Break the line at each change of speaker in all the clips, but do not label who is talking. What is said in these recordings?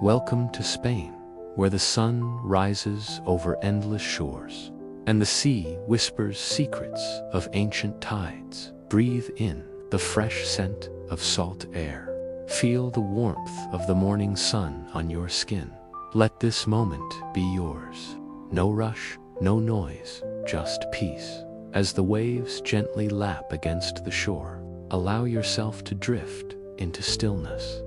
Welcome to Spain, where the sun rises over endless shores, and the sea whispers secrets of ancient tides. Breathe in the fresh scent of salt air. Feel the warmth of the morning sun on your skin. Let this moment be yours. No rush, no noise, just peace. As the waves gently lap against the shore, allow yourself to drift into stillness.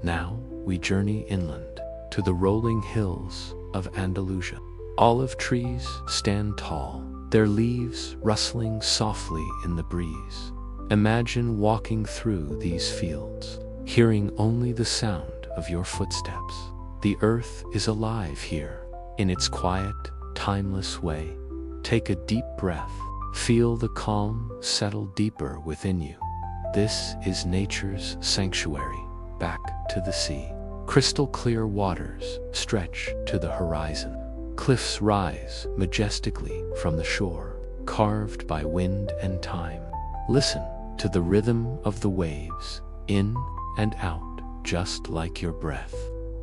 Now we journey inland to the rolling hills of Andalusia. Olive trees stand tall, their leaves rustling softly in the breeze. Imagine walking through these fields, hearing only the sound of your footsteps. The earth is alive here, in its quiet, timeless way. Take a deep breath. Feel the calm settle deeper within you. This is nature's sanctuary, back to the sea. Crystal clear waters stretch to the horizon. Cliffs rise majestically from the shore, carved by wind and time. Listen to the rhythm of the waves, in and out, just like your breath.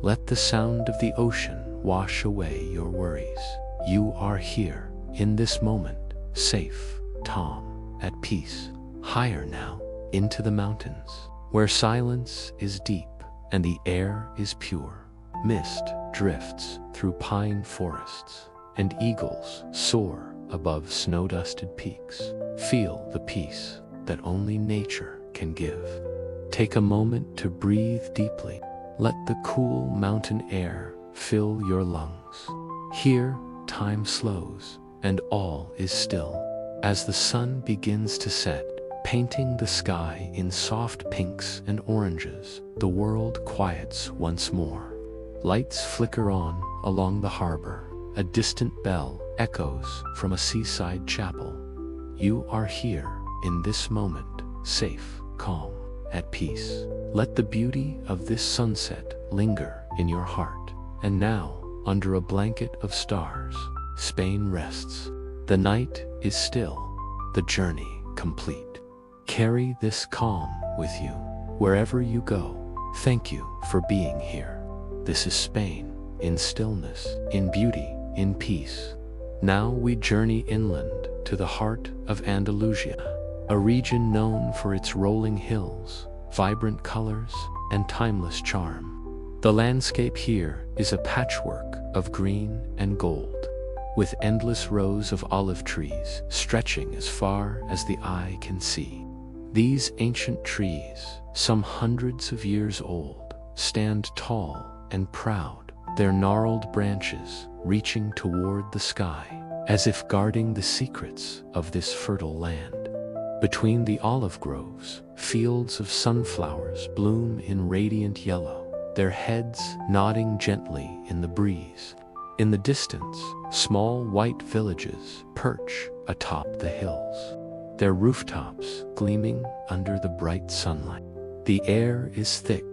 Let the sound of the ocean wash away your worries. You are here, in this moment, safe, calm, at peace. Higher now, into the mountains, where silence is deep and the air is pure. Mist drifts through pine forests, and eagles soar above snow-dusted peaks. Feel the peace that only nature can give. Take a moment to breathe deeply. Let the cool mountain air fill your lungs. Here, time slows, and all is still. As the sun begins to set, painting the sky in soft pinks and oranges, the world quiets once more. Lights flicker on along the harbor. A distant bell echoes from a seaside chapel. You are here in this moment, safe, calm, at peace. Let the beauty of this sunset linger in your heart. And now, under a blanket of stars, Spain rests. The night is still, the journey complete. Carry this calm with you wherever you go. Thank you for being here. This is Spain, in stillness, in beauty, in peace. Now we journey inland to the heart of Andalusia, a region known for its rolling hills, vibrant colors, and timeless charm. The landscape here is a patchwork of green and gold, with endless rows of olive trees stretching as far as the eye can see. These ancient trees, some hundreds of years old, stand tall and proud, their gnarled branches reaching toward the sky, as if guarding the secrets of this fertile land. Between the olive groves, fields of sunflowers bloom in radiant yellow, their heads nodding gently in the breeze. In the distance, small white villages perch atop the hills, their rooftops gleaming under the bright sunlight. The air is thick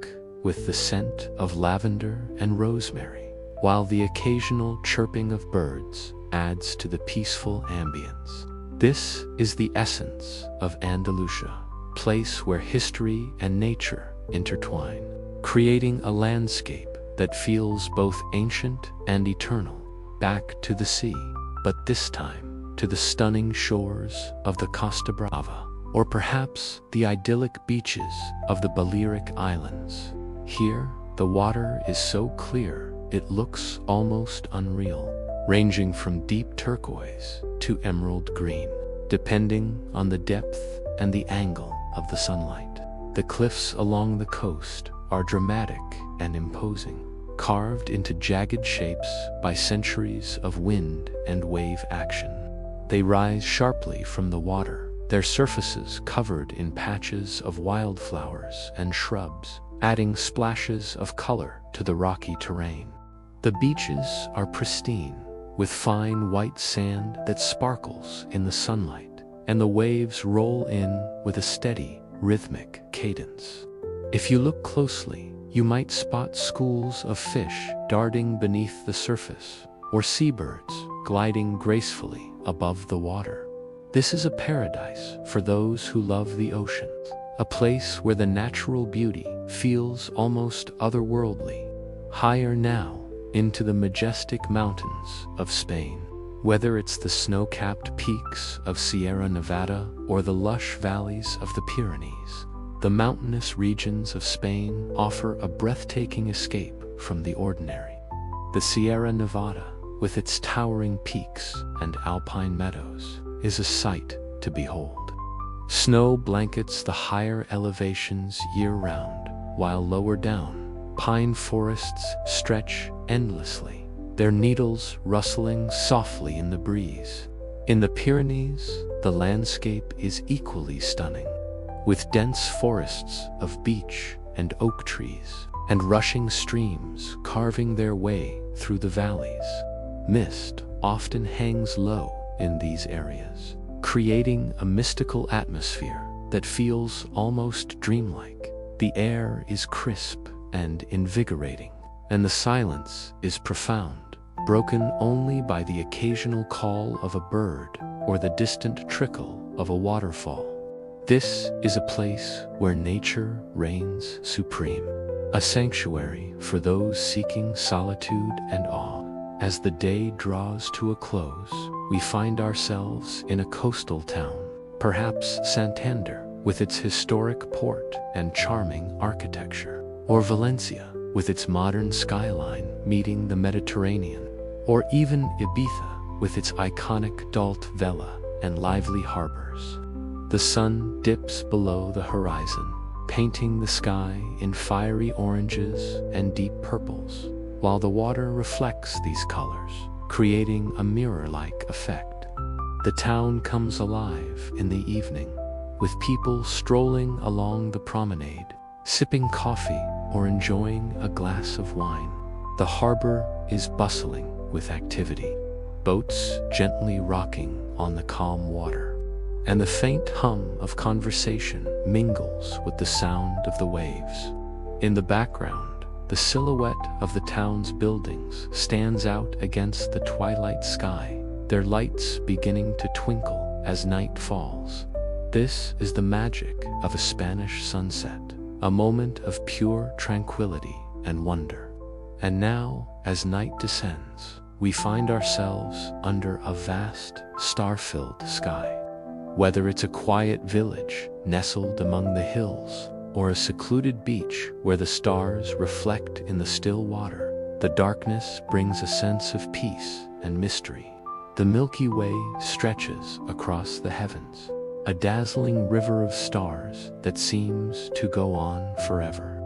with the scent of lavender and rosemary, while the occasional chirping of birds adds to the peaceful ambience. This is the essence of Andalusia, a place where history and nature intertwine, creating a landscape that feels both ancient and eternal. Back to the sea, but this time to the stunning shores of the Costa Brava, or perhaps the idyllic beaches of the Balearic Islands. Here, the water is so clear it looks almost unreal, ranging from deep turquoise to emerald green, depending on the depth and the angle of the sunlight. The cliffs along the coast are dramatic and imposing, carved into jagged shapes by centuries of wind and wave action. They rise sharply from the water, their surfaces covered in patches of wildflowers and shrubs, adding splashes of color to the rocky terrain. The beaches are pristine, with fine white sand that sparkles in the sunlight, and the waves roll in with a steady, rhythmic cadence. If you look closely, you might spot schools of fish darting beneath the surface, or seabirds gliding gracefully above the water. This is a paradise for those who love the ocean, a place where the natural beauty feels almost otherworldly. higher now, into the majestic mountains of Spain. Whether it's the snow-capped peaks of Sierra Nevada or the lush valleys of the Pyrenees, the mountainous regions of Spain offer a breathtaking escape from the ordinary. The Sierra Nevada, with its towering peaks and alpine meadows, is a sight to behold. Snow blankets the higher elevations year-round, while lower down, pine forests stretch endlessly, their needles rustling softly in the breeze. In the Pyrenees, the landscape is equally stunning, with dense forests of beech and oak trees, and rushing streams carving their way through the valleys. Mist often hangs low in these areas, creating a mystical atmosphere that feels almost dreamlike. The air is crisp and invigorating, and the silence is profound, broken only by the occasional call of a bird or the distant trickle of a waterfall. This is a place where nature reigns supreme, a sanctuary for those seeking solitude and awe. As the day draws to a close, we find ourselves in a coastal town, perhaps Santander, with its historic port and charming architecture, or Valencia, with its modern skyline meeting the Mediterranean, or even Ibiza, with its iconic Dalt Vela and lively harbors. The sun dips below the horizon, painting the sky in fiery oranges and deep purples, while the water reflects these colors, creating a mirror-like effect. The town comes alive in the evening, with people strolling along the promenade, sipping coffee or enjoying a glass of wine. The harbor is bustling with activity, boats gently rocking on the calm water, and the faint hum of conversation mingles with the sound of the waves. In the background, the silhouette of the town's buildings stands out against the twilight sky, their lights beginning to twinkle as night falls. This is the magic of a Spanish sunset, a moment of pure tranquility and wonder. And now, as night descends, we find ourselves under a vast, star-filled sky. Whether it's a quiet village nestled among the hills, or a secluded beach where the stars reflect in the still water, the darkness brings a sense of peace and mystery. The Milky Way stretches across the heavens, a dazzling river of stars that seems to go on forever.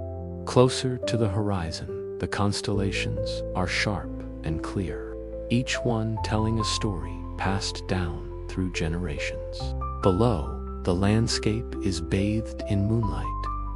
Closer to the horizon, the constellations are sharp and clear, each one telling a story passed down through generations. Below, the landscape is bathed in moonlight,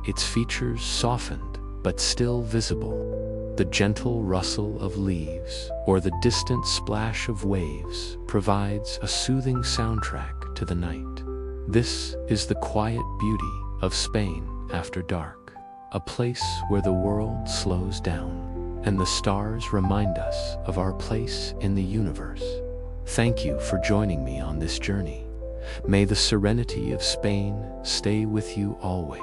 its features softened but still visible. The gentle rustle of leaves or the distant splash of waves provides a soothing soundtrack to the night. This is the quiet beauty of Spain after dark, a place where the world slows down and the stars remind us of our place in the universe. Thank you for joining me on this journey. May the serenity of Spain stay with you always.